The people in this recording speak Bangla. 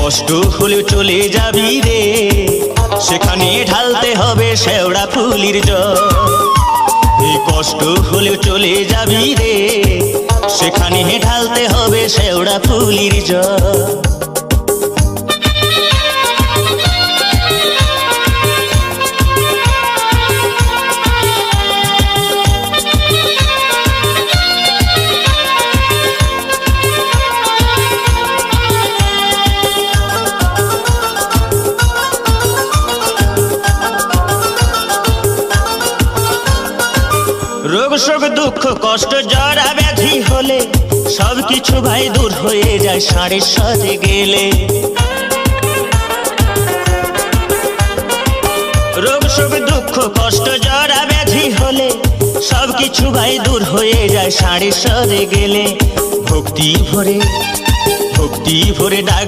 কষ্ট হলেও চলে যাবি রে, সেখানে ঢালতে হবে শেওড়া ফুলির জল। এই কষ্ট হলেও চলে যাবি রে, সেখানে ঢালতে হবে শেওড়া ফুলির জল। রোগ শোক দুঃখ কষ্ট জরা ব্যাধি হলে সবকিছু ভাই দূর হয়ে যায় ষাঁড়ের সাথে গেলে। রোগ শোক দুঃখ কষ্ট জরা ব্যাধি হলে সবকিছু ভাই দূর হয়ে যায় ষাঁড়ের সাথে গেলে। ভক্তি ভরে ডাক